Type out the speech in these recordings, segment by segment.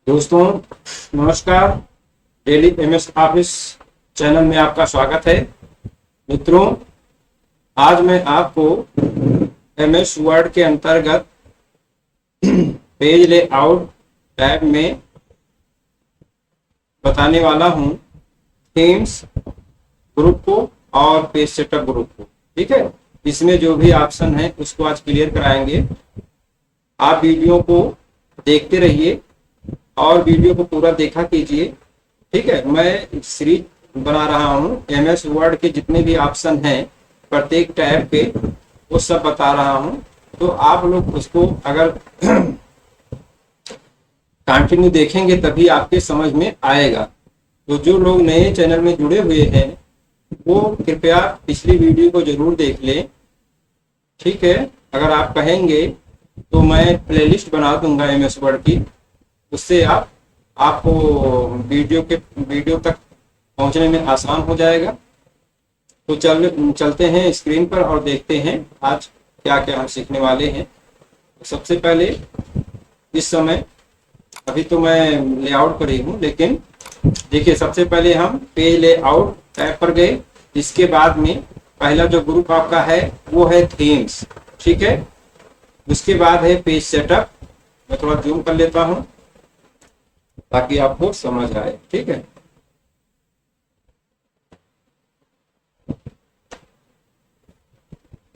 दोस्तों नमस्कार। Daily MS office channel में आपका स्वागत है। मित्रों, आज मैं आपको एमएस वर्ड के अंतर्गत पेज लेआउट टैब में बताने वाला हूं थीम्स ग्रुप को और पेज सेटअप ग्रुप को। ठीक है, इसमें जो भी ऑप्शन है उसको आज क्लियर कराएंगे। आप वीडियो को देखते रहिए और वीडियो को पूरा देखा कीजिए। ठीक है, मैं सीरीज बना रहा हूँ एमएस वर्ड के जितने भी ऑप्शन हैं प्रत्येक टैब पे वो सब बता रहा हूँ। तो आप लोग उसको अगर कंटिन्यू देखेंगे तभी आपके समझ में आएगा। तो जो लोग नए चैनल में जुड़े हुए हैं वो कृपया पिछली वीडियो को जरूर देख लें। ठीक है, अगर आप कहेंगे तो मैं प्लेलिस्ट बना दूंगा एमएस वर्ड की, उससे आपको वीडियो तक पहुंचने में आसान हो जाएगा। तो चलते हैं स्क्रीन पर और देखते हैं आज क्या क्या हम सीखने वाले हैं। सबसे पहले इस समय अभी तो मैं लेआउट पर ही हूँ, लेकिन देखिए सबसे पहले हम पेज लेआउट टैब पर गए। इसके बाद में पहला जो ग्रुप आपका है वो है थीम्स। ठीक है, उसके बाद है पेज सेटअप। मैं थोड़ा जूम कर लेता हूं ताकि आपको समझ आए। ठीक है,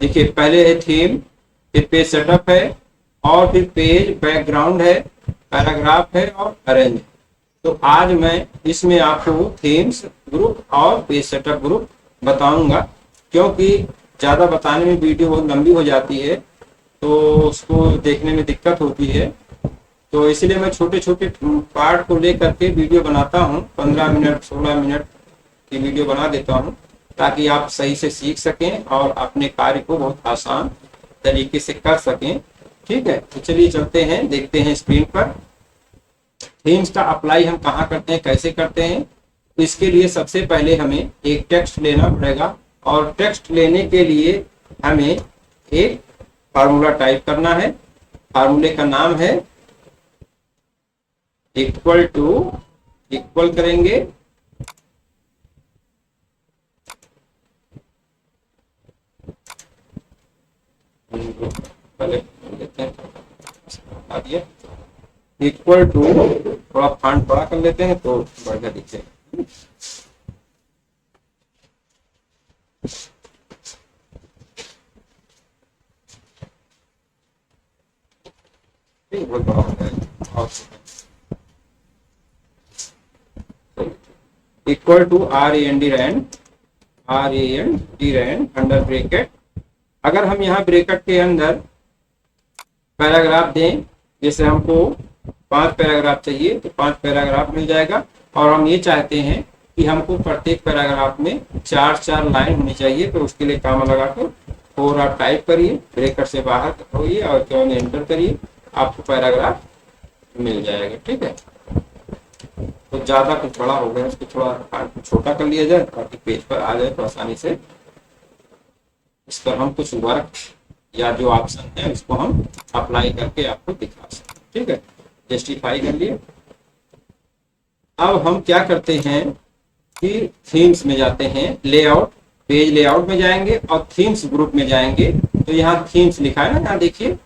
देखिए पहले है थीम, फिर पेज सेटअप है और फिर पेज बैकग्राउंड है, पैराग्राफ है और अरेंज। तो आज मैं इसमें आपको थीम्स ग्रुप और पेज सेटअप ग्रुप बताऊंगा, क्योंकि ज्यादा बताने में वीडियो बहुत लंबी हो जाती है तो उसको देखने में दिक्कत होती है। तो इसलिए मैं छोटे छोटे पार्ट को लेकर के वीडियो बनाता हूँ। 15 मिनट 16 मिनट की वीडियो बना देता हूँ ताकि आप सही से सीख सकें और अपने कार्य को बहुत आसान तरीके से कर सकें। ठीक है, तो चलिए चलते हैं, देखते हैं स्क्रीन पर थीम्स का अप्लाई हम कहाँ करते हैं, कैसे करते हैं। इसके लिए सबसे पहले हमें एक टेक्स्ट लेना पड़ेगा और टेक्स्ट लेने के लिए हमें एक फार्मूला टाइप करना है। फार्मूले का नाम है इक्वल टू, इक्वल करेंगे पहले लेते हैं, बता दिया इक्वल टू, थोड़ा फॉन्ट बड़ा कर लेते हैं तो बढ़िया दिखे। बहुत बड़ा हो गया। Equal to RAND under bracket. अगर हम यहाँ ब्रैकेट के अंदर पैराग्राफ दें, जैसे हमको 5 पैराग्राफ चाहिए तो 5 पैराग्राफ मिल जाएगा। और हम ये चाहते हैं कि हमको प्रत्येक पैराग्राफ में 4-4 लाइन होनी चाहिए, तो उसके लिए काम लगाकर 4 आप टाइप करिए, ब्रैकेट से बाहर होइए और केवल एंटर करिए, आपको पैराग्राफ मिल जाएगा। ठीक है, तो ज्यादा कुछ बड़ा हो गया उसको थोड़ा छोटा कर लिया जाए ताकि पेज पर आ जाए तो आसानी से। इस पर हम कुछ वर्क या जो ऑप्शन है उसको हम अप्लाई करके आपको दिखा सकते हैं। ठीक है, जस्टिफाई कर लिए। अब हम क्या करते हैं कि थीम्स में जाते हैं, लेआउट, पेज लेआउट में जाएंगे और थीम्स ग्रुप में जाएंगे। तो यहाँ थीम्स लिखा है ना, यहाँ देखिए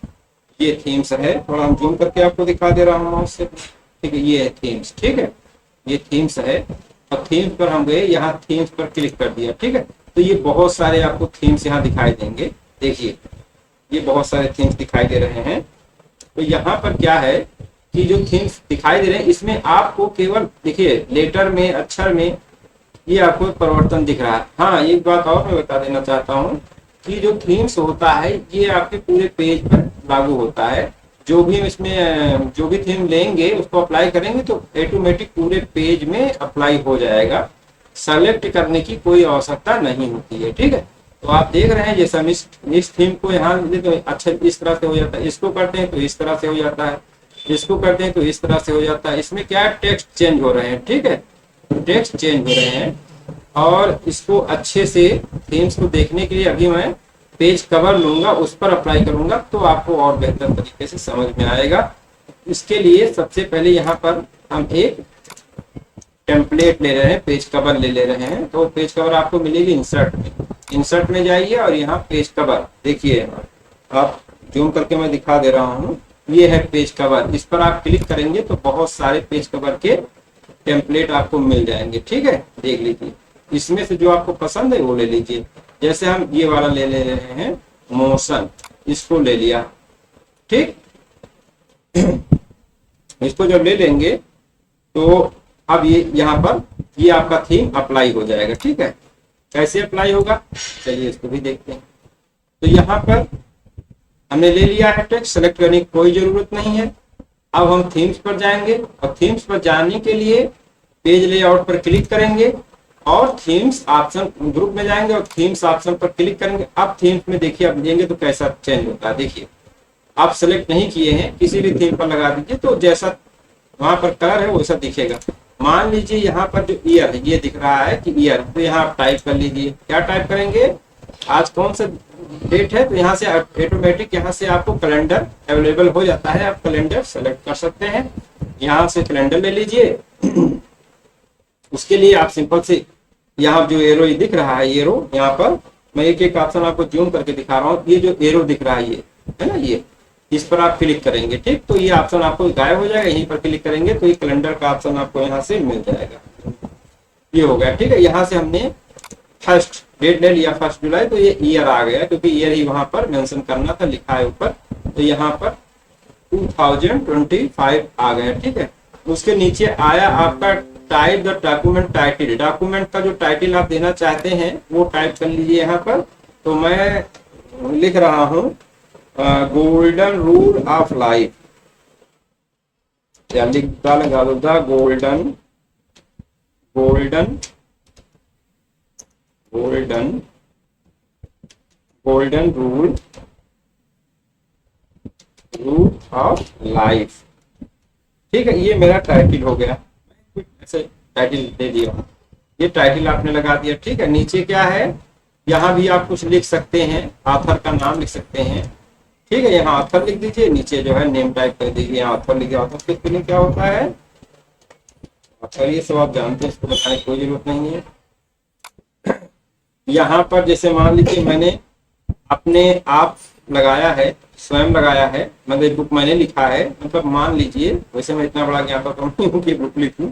ये थीम्स है। थोड़ा हम जूम करके आपको दिखा दे रहा हूँ माउस से। ठीक है, ये है थीम्स। ठीक है, ये थीम्स है और थीम्स पर हम गए, यहाँ थीम्स पर क्लिक कर दिया। ठीक है, तो ये बहुत सारे आपको थीम्स यहाँ दिखाई देंगे। देखिए ये बहुत सारे थीम्स दिखाई दे रहे हैं। तो यहाँ पर क्या है कि जो थीम्स दिखाई दे रहे हैं इसमें आपको केवल देखिए लेटर में, अक्षर में ये आपको परिवर्तन दिख रहा है। हाँ, एक बात और मैं बता देना चाहता हूँ कि जो थीम्स होता है ये आपके पूरे पेज पर लागू होता है। जो भी इसमें जो भी थीम लेंगे उसको अप्लाई करेंगे तो ऑटोमेटिक पूरे पेज में अप्लाई हो जाएगा, सेलेक्ट करने की कोई आवश्यकता नहीं होती है। ठीक है, तो आप देख रहे हैं जैसे हम इस थीम को यहाँ तो अच्छा इस तरह से हो जाता है, इसको करते हैं तो इस तरह से हो जाता है, इसको करते हैं तो इस तरह से हो जाता है। इसमें क्या है, टेक्स्ट चेंज हो रहे हैं। ठीक है, टेक्स्ट चेंज हो रहे हैं और इसको अच्छे से थीम्स को देखने के लिए अभी मैं पेज कवर लूंगा, उस पर अप्लाई करूंगा तो आपको और बेहतर तरीके से समझ में आएगा। इसके लिए सबसे पहले यहाँ पर हम एक टेम्पलेट ले रहे हैं, पेज कवर ले रहे हैं। तो पेज कवर आपको मिलेगी इंसर्ट में। इंसर्ट में जाइए और यहाँ पेज कवर देखिए, आप जूम करके मैं दिखा दे रहा हूँ। ये है पेज कवर, इस पर आप क्लिक करेंगे तो बहुत सारे पेज कवर के टेम्पलेट आपको मिल जाएंगे। ठीक है, देख लीजिए, इसमें से जो आपको पसंद है वो ले लीजिए। जैसे हम ये वाला ले रहे हैं मोशन, इसको ले लिया। ठीक, इसको जब ले लेंगे तो अब ये यहाँ पर ये आपका थीम अप्लाई हो जाएगा। ठीक है, कैसे अप्लाई होगा चलिए इसको भी देखते हैं। तो यहाँ पर हमने ले लिया है टेक्स्ट, सेलेक्ट करने की कोई जरूरत नहीं है। अब हम थीम्स पर जाएंगे और थीम्स पर जाने के लिए पेज लेआउट पर क्लिक करेंगे और थीम्स ऑप्शन ग्रुप में जाएंगे और थीम्स ऑप्शन पर क्लिक करेंगे। अब थीम्स में देखिए, अब देंगे तो कैसा चेंज होता है। देखिए, आप सेलेक्ट नहीं किए हैं, किसी भी थीम पर लगा दीजिए तो जैसा वहां पर कलर है वैसा दिखेगा। मान लीजिए यहाँ पर जो ईयर है ये दिख रहा है कि ईयर, तो यहाँ आप टाइप कर लीजिए। क्या टाइप करेंगे, आज कौन सा डेट है, तो यहाँ से ऑटोमेटिक यहाँ से आपको कैलेंडर अवेलेबल हो जाता है। आप कैलेंडर सेलेक्ट कर सकते हैं, यहाँ से कैलेंडर ले लीजिए। उसके लिए आप सिंपल से यहाँ जो एरो दिख रहा है, एरो यहाँ पर मैं एक एक ऑप्शन आपको जूम करके दिखा रहा हूँ। ये जो एरो दिख रहा है ये है ना, ये इस पर आप क्लिक करेंगे। ठीक, तो ये ऑप्शन आपको गायब हो जाएगा। यहीं पर क्लिक करेंगे तो ये कैलेंडर का ऑप्शन आपको यहाँ से मिल जाएगा। ये हो गया। ठीक है, यहाँ से हमने फर्स्ट डेट ले लिया 1 जुलाई, तो ये ईयर आ गया क्योंकि ईयर ही वहां पर मेंशन करना था, लिखा है ऊपर। तो यहाँ पर 2025 आ गया। ठीक है, उसके नीचे आया आपका type the document title. Document का जो टाइटल आप देना चाहते हैं वो टाइप कर लीजिए यहाँ पर। तो मैं लिख रहा हूँ गोल्डन रूल ऑफ लाइफ, या लिखता लगा दो the golden golden golden golden rule of life. ठीक है, ये मेरा टाइटल हो गया। ऐसे टाइटल दे दिया, ये टाइटल आपने लगा दिया। ठीक है, नीचे क्या है, यहाँ भी आप कुछ लिख सकते हैं, ऑथर का नाम लिख सकते हैं। ठीक है, यहाँ ऑथर लिख दीजिए, नीचे जो है नेम टाइप कर दीजिए। यहाँ ऑथर लिखिए। ऑथर के लिए क्या होता है, ऑथर ये सब आप जानते हैं, इसको बताने की कोई जरूरत नहीं है। यहाँ पर जैसे मान लीजिए मैंने अपने आप लगाया है, स्वयं लगाया है, मतलब बुक मैंने लिखा है, मतलब मान लीजिए, वैसे मैं इतना बड़ा ज्ञाता तो नहीं हूँ कि बुक लिखूं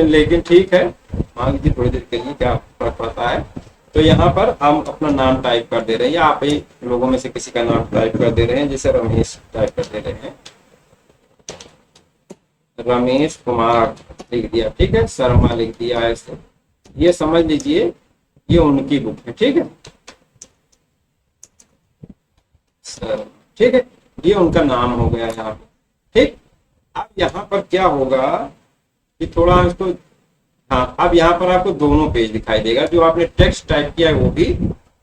लेकिन ठीक है, मान लीजिए थोड़ी देर के लिए क्या फर्क पड़ता है। तो यहाँ पर हम अपना नाम टाइप कर दे रहे हैं, या आप ही लोगों में से किसी का नाम टाइप कर दे रहे हैं, जैसे रमेश टाइप कर दे रहे हैं, रमेश कुमार लिख दिया। ठीक है, शर्मा लिख दिया। ऐसे ये समझ लीजिए ये उनकी बुक है। ठीक है सर, ठीक है, ये उनका नाम हो गया यहाँ पे। ठीक, अब यहाँ पर क्या होगा कि थोड़ा इसको, हाँ, अब यहाँ पर आपको दोनों पेज दिखाई देगा, जो आपने टेक्स्ट टाइप किया है वो भी,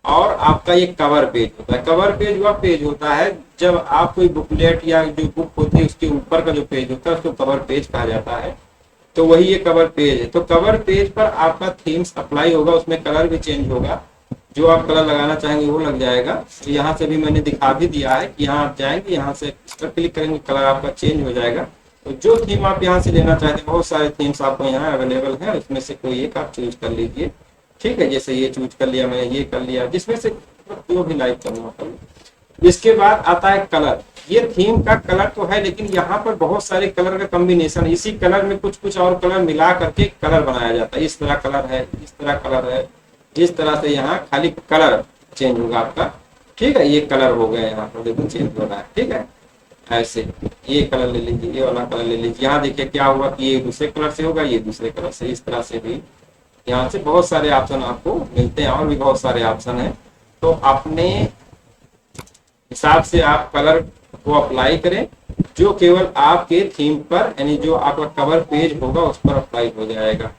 और आपका ये कवर पेज होता है। कवर पेज वह पेज होता है जब आप कोई बुकलेट या जो बुक होती है उसके ऊपर का जो पेज होता है उसको कवर पेज कहा जाता है। तो वही ये कवर पेज है। तो कवर पेज पर आपका थीम्स अप्लाई होगा, उसमें कलर भी चेंज होगा, जो आप कलर लगाना चाहेंगे वो लग जाएगा। तो यहाँ से भी मैंने दिखा भी दिया है कि यहाँ आप जाएंगे, यहाँ से इस पर क्लिक करेंगे, कलर आपका चेंज हो जाएगा। तो जो थीम आप यहाँ से लेना चाहते हैं, बहुत सारे थीम्स आपको यहाँ अवेलेबल है, उसमें से कोई एक आप चूज कर लीजिए। ठीक है, जैसे ये चूज कर लिया मैंने, ये कर लिया, जिसमें से जो भी लाइक करना कर। इसके बाद आता है कलर। ये थीम का कलर तो है, लेकिन यहाँ पर बहुत सारे कलर का कॉम्बिनेशन, इसी कलर में कुछ कुछ और कलर मिला करके कलर बनाया जाता है। इस तरह कलर है, इस तरह कलर है, इस तरह से यहाँ खाली कलर चेंज होगा आपका। ठीक है, ये कलर हो गया, यहाँ पर देखो चेंज हो रहा है। ठीक है, ऐसे ये कलर ले लीजिए, ये वाला कलर ले लीजिए। यहाँ देखिए क्या हुआ कि ये दूसरे कलर से होगा, ये दूसरे कलर से, इस तरह से भी यहाँ से बहुत सारे ऑप्शन आपको मिलते हैं, और भी बहुत सारे ऑप्शन है। तो अपने हिसाब से आप कलर को अप्लाई करें, जो केवल आपके थीम पर, यानी जो आपका कवर पेज होगा उस पर अप्लाई हो जाएगा।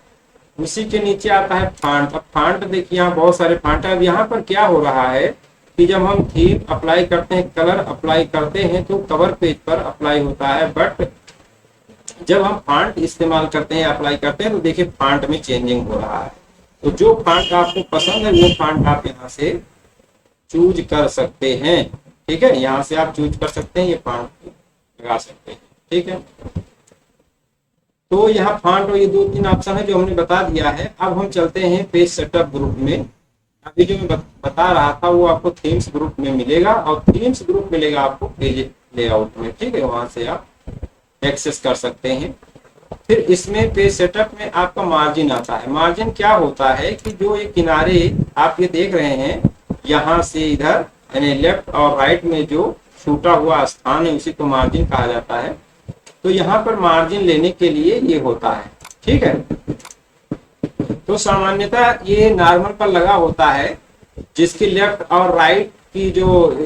उसी के नीचे आता है फॉन्ट। अब फॉन्ट देखिए, यहाँ बहुत सारे फॉन्ट है। अब यहाँ पर क्या हो रहा है कि जब हम थीम अप्लाई करते हैं, कलर अप्लाई करते हैं, तो कवर पेज पर अप्लाई होता है, बट जब हम फॉन्ट इस्तेमाल करते हैं, अप्लाई करते हैं, तो देखिए फॉन्ट में चेंजिंग हो रहा है। तो जो फॉन्ट आपको पसंद है वो फॉन्ट आप यहाँ से चूज कर सकते हैं। ठीक है, यहाँ से आप चूज कर सकते हैं, ये फॉन्ट लगा सकते हैं। ठीक है। तो यहाँ फॉन्ट और ये 2-3 ऑप्शन है जो हमने बता दिया है। अब हम चलते हैं पेज सेटअप ग्रुप में। अभी जो मैं बता रहा था वो आपको थीम्स ग्रुप में मिलेगा, और थीम्स ग्रुप मिलेगा आपको पेज लेआउट में, ठीक है। वहां से आप एक्सेस कर सकते हैं। फिर इसमें पेज सेटअप में आपका मार्जिन आता है। मार्जिन क्या होता है कि जो ये किनारे आप ये देख रहे हैं, यहाँ से इधर यानी लेफ्ट और राइट में जो छूटा हुआ स्थान है उसी को मार्जिन कहा जाता है। तो यहाँ पर मार्जिन लेने के लिए ये होता है, ठीक है। तो सामान्यतः ये नॉर्मल पर लगा होता है, जिसकी लेफ्ट और राइट की जो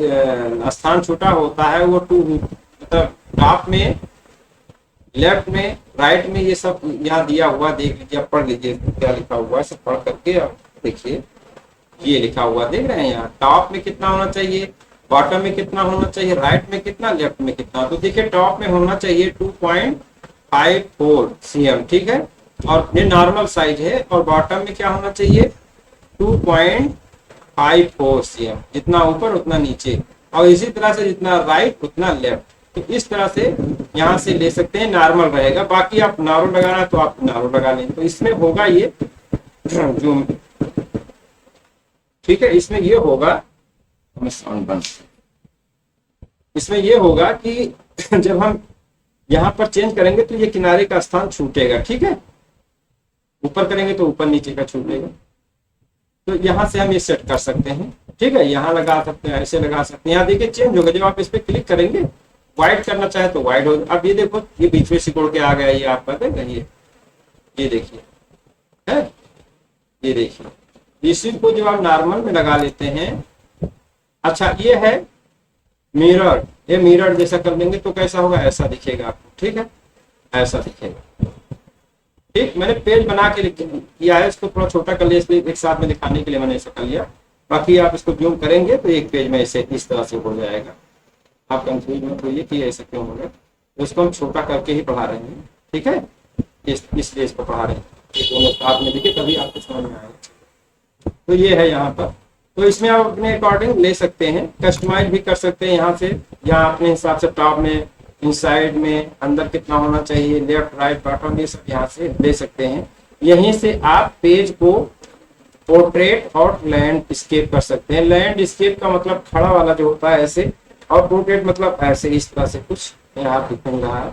स्थान छूटा होता है वो मतलब टॉप में, लेफ्ट में, राइट में, ये सब यहाँ दिया हुआ देख लीजिए, आप पढ़ लीजिए क्या लिखा हुआ है, सब पढ़ करके आप देखिए। ये लिखा हुआ देख रहे हैं यहाँ, टॉप में कितना होना चाहिए, बॉटम में कितना होना चाहिए, राइट में कितना, लेफ्ट में कितना। तो देखिए टॉप में होना चाहिए 2.54 cm, ठीक है, और ये नॉर्मल साइज है। और बॉटम में क्या होना चाहिए 2.54 cm, जितना ऊपर उतना नीचे, और इसी तरह से जितना राइट उतना लेफ्ट। तो इस तरह से यहाँ से ले सकते हैं, नॉर्मल रहेगा। बाकी आप नारो लगाना तो आप नारो लगा लें। तो इसमें होगा ये जो, ठीक है, इसमें ये होगा, साउंड बंद, इसमें ये होगा कि जब हम यहाँ पर चेंज करेंगे तो ये किनारे का स्थान छूटेगा, ठीक है। ऊपर करेंगे तो ऊपर नीचे का छूटेगा। तो यहाँ से हम ये सेट कर सकते हैं, ठीक है। यहाँ लगा सकते हैं, ऐसे लगा सकते हैं। यहाँ देखिए चेंज होगा, जब आप इस पर क्लिक करेंगे, व्हाइट करना चाहे तो व्हाइट हो। अब ये देखो ये बीच में सिकुड़ के आ गया, ये आपका देख रही ये देखिए है, ये देखिए। इसी को जो आप नॉर्मल में लगा लेते हैं। अच्छा ये है मिरर, ये मिरर जैसा कर लेंगे तो कैसा होगा, ऐसा दिखेगा आपको, ठीक है, ऐसा दिखेगा। ठीक, मैंने पेज बना के किया है, इसको थोड़ा छोटा कर लिया इसलिए एक साथ में दिखाने के लिए मैंने ऐसा कर लिया। बाकी आप इसको जूम करेंगे तो एक पेज में ऐसे इस तरह से हो जाएगा। आप कंफ्यूज मत होइए कि ऐसा क्यों होगा, तो इसको हम छोटा करके ही पढ़ा रहे हैं, ठीक है, इसलिए इसको पढ़ा रहे हैं। दोनों साथ में देखिए तभी आपको समझ में आएगा। तो ये है यहाँ पर। तो इसमें आप अपने अकॉर्डिंग ले सकते हैं, कस्टमाइज भी कर सकते हैं यहाँ से, यहाँ अपने हिसाब से टॉप में, इनसाइड में, अंदर कितना होना चाहिए, लेफ्ट राइट बॉटम, ये सब यहाँ से ले सकते हैं। यहीं से आप पेज को पोर्ट्रेट और लैंडस्केप कर सकते हैं। लैंडस्केप का मतलब खड़ा वाला जो होता है ऐसे, और पोर्ट्रेट मतलब ऐसे, इस तरह से कुछ यहाँ दिख रहा है,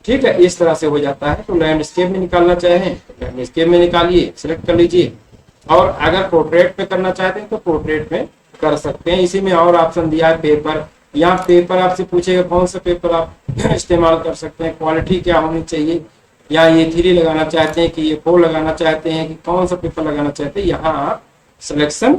ठीक है, इस तरह से हो जाता है। तो लैंडस्केप में निकालना चाहें लैंडस्केप में निकालिए, सिलेक्ट कर लीजिए। और अगर पोर्ट्रेट में करना चाहते हैं तो पोर्ट्रेट में कर सकते हैं। इसी में और ऑप्शन दिया है पेपर। यहाँ पेपर आपसे पूछेगा कौन सा पेपर आप इस्तेमाल कर सकते हैं, क्वालिटी क्या होनी चाहिए, या ये 3 लगाना चाहते हैं कि ये 4 लगाना चाहते हैं, कि कौन सा पेपर लगाना चाहते हैं, यहाँ आप सिलेक्शन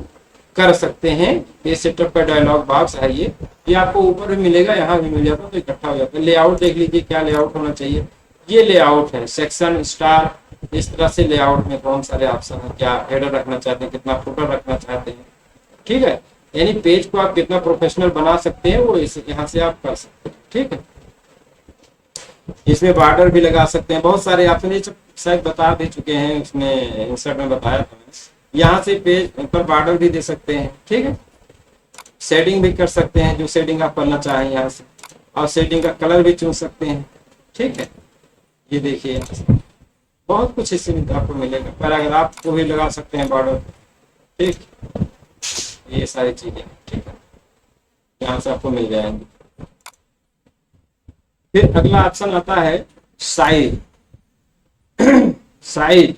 कर सकते हैं। ये सेटअप का डायलॉग बॉक्स है, ये आपको ऊपर भी मिलेगा, यहाँ भी मिल जाता है, तो इकट्ठा हो जाता है। लेआउट देख लीजिए क्या लेआउट होना चाहिए, ये लेआउट है, सेक्शन, स्टार, इस तरह से लेआउट में बहुत सारे ऑप्शन है। क्या हेडर रखना चाहते हैं, कितना फुटर रखना चाहते हैं, ठीक है, यानी पेज को आप कितना प्रोफेशनल बना सकते हैं वो यहाँ से आप कर सकते हैं, ठीक है। इसमें बॉर्डर भी लगा सकते हैं, बहुत सारे ऑप्शन, ये शायद बता दे चुके हैं, उसमें इंसर्ट में बताया था। यहाँ से पेज पर बॉर्डर भी दे सकते हैं, ठीक है। शेडिंग भी कर सकते हैं, जो शेडिंग आप करना चाहें यहाँ से, और शेडिंग का कलर भी चुन सकते हैं, ठीक है। ये देखिए बहुत कुछ इसमें आपको मिलेगा, पर अगर आपको भी लगा सकते हैं बॉर्डर, ठीक, ये सारी चीजें, ठीक है, यहाँ से आपको मिल जाएंगे। फिर अगला ऑप्शन आता है साइज। साइज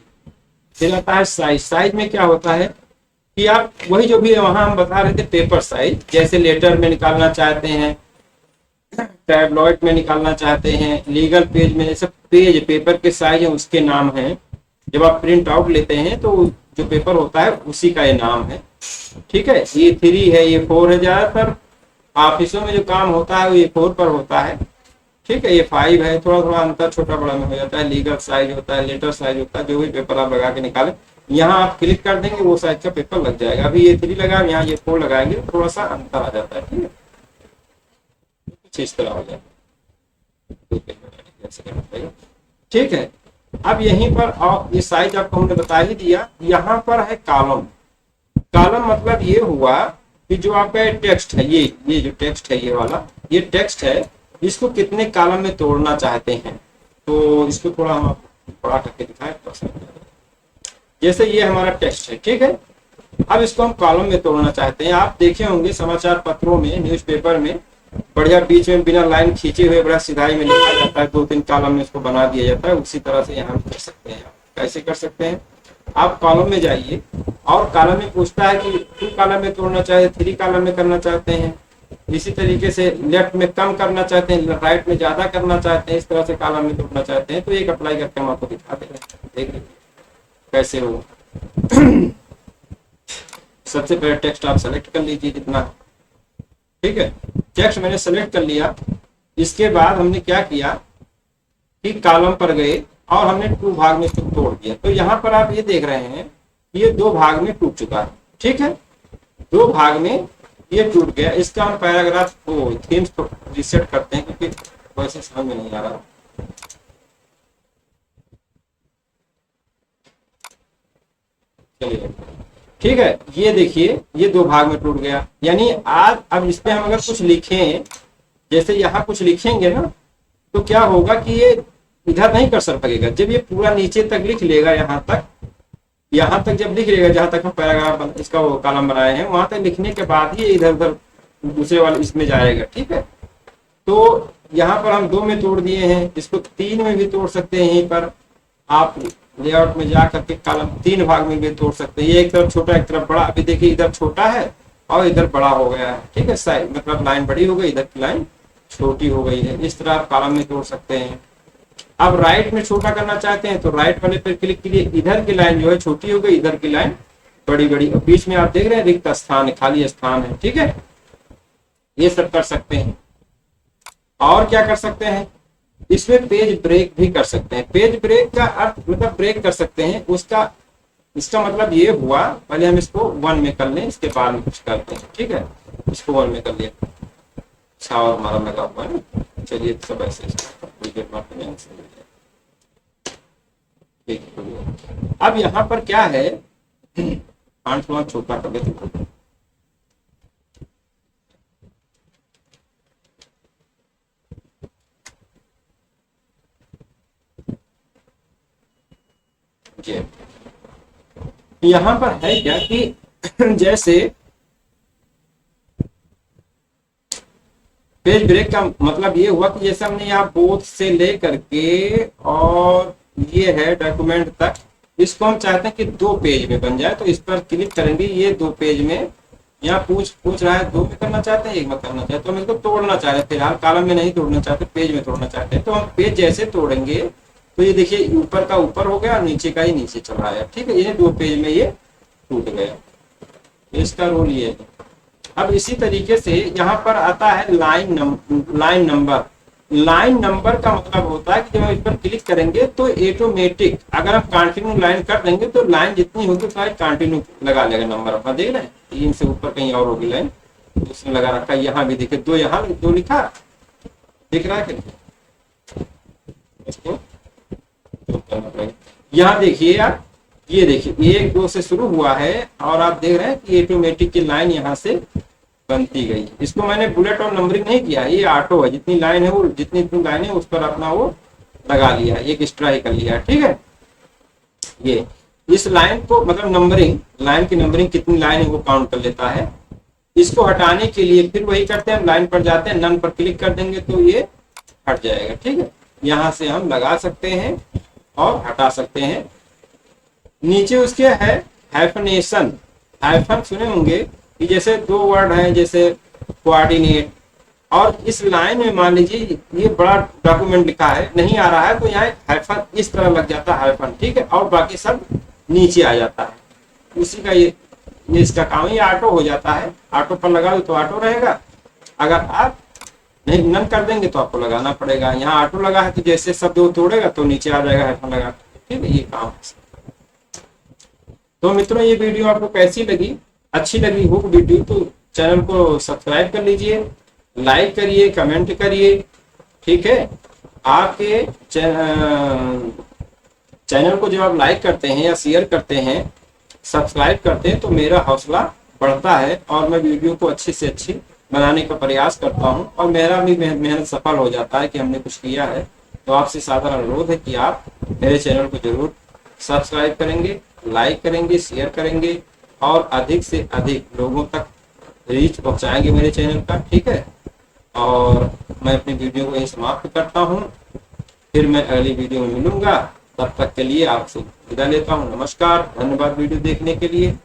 फिर आता है साइज। साइज में क्या होता है कि आप वही जो भी वहां हम बता रहे थे पेपर साइज, जैसे लेटर में निकालना चाहते हैं, टैबलॉइड में निकालना चाहते हैं, लीगल पेज में, जैसे पेज पेपर के साइज है उसके नाम है। जब आप प्रिंट आउट लेते हैं तो जो पेपर होता है उसी का ये नाम है, ठीक है। ये 3 है, ये 4 है। ज्यादातर ऑफिसों में जो काम होता है वो ये 4 पर होता है, ठीक है। ये 5 है, थोड़ा थोड़ा अंतर छोटा बड़ा में हो जाता है। लीगल साइज होता है, लेटर साइज होता है, जो भी पेपर आप लगा के निकालें, यहाँ आप क्लिक कर देंगे वो साइज का पेपर लग जाएगा। अभी ये 3 लगा, यहाँ ये 4 लगाएंगे, थोड़ा सा अंतर आ जाता है, ठीक है, कुछ इस तरह हो जाता है, ठीक है। अब यहीं पर और ये साइज आपको हमने बता ही दिया। यहाँ पर है कॉलम। कॉलम मतलब ये हुआ कि जो आपका टेक्स्ट है, ये जो टेक्स्ट है, ये वाला ये टेक्स्ट है, इसको कितने कॉलम में तोड़ना चाहते हैं। तो इसको थोड़ा हम बड़ा करके दिखाएं तो। जैसे ये हमारा टेक्स्ट है, ठीक है। अब इसको हम कॉलम में तोड़ना चाहते हैं। आप देखे होंगे समाचार पत्रों में, न्यूज़पेपर में बढ़िया बीच में बिना लाइन खींचे हुए बड़ा सिधाई में लिखा जाता है, 2-3 कॉलम में इसको बना दिया जाता है। उसी तरह से यहाँ कर सकते हैं। कैसे कर सकते हैं, आप कॉलम में जाइए और कॉलम में पूछता है कि 2 कॉलम में तोड़ना चाहते, 3 कॉलम में करना चाहते हैं। इसी तरीके से लेफ्ट में कम करना चाहते हैं, राइट में ज्यादा करना चाहते हैं, इस तरह से कॉलम में तोड़ना चाहते हैं। तो एक अप्लाई करके हम आपको दिखा दे रहे हैं, देख लीजिए कैसे हो। सबसे पहले टेक्स्ट आप सेलेक्ट कर लीजिए जितना, ठीक है। टेक्स्ट मैंने सेलेक्ट कर लिया। इसके बाद हमने क्या किया कि कॉलम पर गए और हमने 2 भाग में इसको तोड़ दिया। तो यहाँ पर आप ये देख रहे हैं कि ये 2 भाग में टूट चुका है, ठीक है। 2 भाग में ये टूट गया। इसका हम पैराग्राफ को थीम्स को रिसेट करते हैं क्योंकि वैसे समझ में नहीं आ रहा। चलिए ठीक है, ये देखिए ये 2 भाग में टूट गया। यानी आज अब इस पे हम अगर कुछ लिखें, जैसे यहाँ कुछ लिखेंगे ना, तो क्या होगा कि ये इधर नहीं कर सकेगा। जब ये पूरा नीचे तक लिख लेगा, यहाँ तक जब लिख लेगा, जहां तक हम पैराग्राफ इसका वो कॉलम बनाए हैं, वहां तक लिखने के बाद ही इधर उधर दूसरे वाले इसमें जाएगा, ठीक है। तो यहाँ पर हम 2 में तोड़ दिए हैं, इसको 3 में भी तोड़ सकते हैं। यहीं पर आप लेआउट में जा करके कॉलम 3 भाग में भी तोड़ सकते हैं। ये एक तरफ छोटा एक तरफ बड़ा। अभी देखिए इधर छोटा है और इधर बड़ा हो गया है, ठीक है। साइड मतलब लाइन बड़ी हो गई, इधर की लाइन छोटी हो गई है। इस तरह आप कॉलम में तोड़ सकते हैं। अब राइट में छोटा करना चाहते हैं तो राइट वाले पर क्लिक कीजिए। इधर की लाइन जो है छोटी हो गई, इधर की लाइन बड़ी बड़ी। और बीच में आप देख रहे हैं रिक्त स्थान है, खाली स्थान है, ठीक है। ये सब कर सकते हैं। और क्या कर सकते हैं, इसमें पेज ब्रेक भी कर सकते हैं। पेज ब्रेक का अर्थ मतलब ब्रेक कर सकते हैं, उसका इसका मतलब ये हुआ, पहले हम इसको 1 में कर लें, इसके बाद में कुछ करते हैं, ठीक है। इसको 1 में कर लिया, अच्छा और हमारा लगा हुआ है। चलिए सब ऐसे अब यहाँ पर क्या है, थोड़ा छोटा कर देते। यहाँ पर है क्या कि जैसे पेज ब्रेक का मतलब ये हुआ कि जैसे हमने यहाँ बोथ से ले करके और ये है डॉक्यूमेंट तक, इसको हम चाहते हैं कि 2 पेज में बन जाए। तो इस पर क्लिक करेंगे, ये 2 पेज में यहाँ पूछ रहा है 2 में करना चाहते हैं, 1 में करना चाहते हैं। तो हम इसको तोड़ना चाह रहे हैं, फिलहाल कॉलम में नहीं तोड़ना चाहते, पेज में तोड़ना चाहते हैं। तो हम पेज जैसे तोड़ेंगे तो ये देखिए ऊपर का ऊपर हो गया और नीचे का ही नीचे चल रहा है, ठीक है। ये 2 पेज में ये टूट गया, इसका रोल ये है। अब इसी तरीके से यहाँ पर आता है लाइन नंबर। लाइन नंबर का मतलब होता है कि जब हम इस पर क्लिक करेंगे तो ऑटोमेटिक अगर हम कंटिन्यू लाइन कर देंगे तो लाइन जितनी होगी तो कंटिन्यू लगा लेगा नंबर अपना। देख रहे हैं 3 से ऊपर कहीं और होगी लाइन, उसने लगा रखा है। यहाँ भी देखिए 2, यहाँ 2 लिखा दिख रहा है। इसको यहाँ देखिए आप, ये देखिए 1 2 से शुरू हुआ है और आप देख रहे हैं कि ऑटोमेटिक की लाइन यहाँ से बनती गई। इसको मैंने बुलेट और नंबरिंग नहीं किया, ये ऑटो है। जितनी लाइन है वो जितनी लाइन है उस पर अपना वो लगा लिया, एक एक्स्ट्रा ही कर लिया, ठीक है। ये इस लाइन को मतलब नंबरिंग, लाइन की नंबरिंग कितनी लाइन है वो काउंट कर लेता है। इसको हटाने के लिए फिर वही करते हैं, लाइन पर जाते हैं, नन पर क्लिक कर देंगे तो ये हट जाएगा, ठीक है। यहाँ से हम लगा सकते हैं और हटा सकते हैं। नीचे उसके है हाइफनेशन। हाइफन सुने होंगे कि जैसे 2 वर्ड हैं, जैसे कोऑर्डिनेट, और इस लाइन में मान लीजिए ये बड़ा डॉक्यूमेंट लिखा है, नहीं आ रहा है तो यहाँ हाइफन इस तरह लग जाता है हाइफन, ठीक है। और बाकी सब नीचे आ जाता है। उसी का ये इसका काम, ये ऑटो हो जाता है। ऑटो पर लगा दो तो ऑटो रहेगा, अगर आप नहीं नन कर देंगे तो आपको लगाना पड़ेगा। यहाँ ऑटो लगा है तो जैसे शब्द वो तोड़ेगा तो नीचे आ जाएगा हाइफन लगा, ठीक है। ये काम है। तो मित्रों ये वीडियो आपको कैसी लगी, अच्छी लगी हो वीडियो तो चैनल को सब्सक्राइब कर लीजिए, लाइक करिए, कमेंट करिए, ठीक है। आपके चैनल को जब आप लाइक करते हैं या शेयर करते हैं, सब्सक्राइब करते हैं तो मेरा हौसला बढ़ता है और मैं वीडियो को अच्छी से अच्छी बनाने का प्रयास करता हूँ और मेरा भी मेहनत सफल हो जाता है कि हमने कुछ किया है। तो आपसे साधारण अनुरोध है कि आप मेरे चैनल को जरूर सब्सक्राइब करेंगे, लाइक करेंगे, शेयर करेंगे और अधिक से अधिक लोगों तक रीच पहुंचाएंगे मेरे चैनल का। ठीक है, और मैं अपनी वीडियो को यही समाप्त करता हूँ। फिर मैं अगली वीडियो में मिलूंगा, तब तक के लिए आपसे विदा लेता हूँ। नमस्कार, धन्यवाद वीडियो देखने के लिए।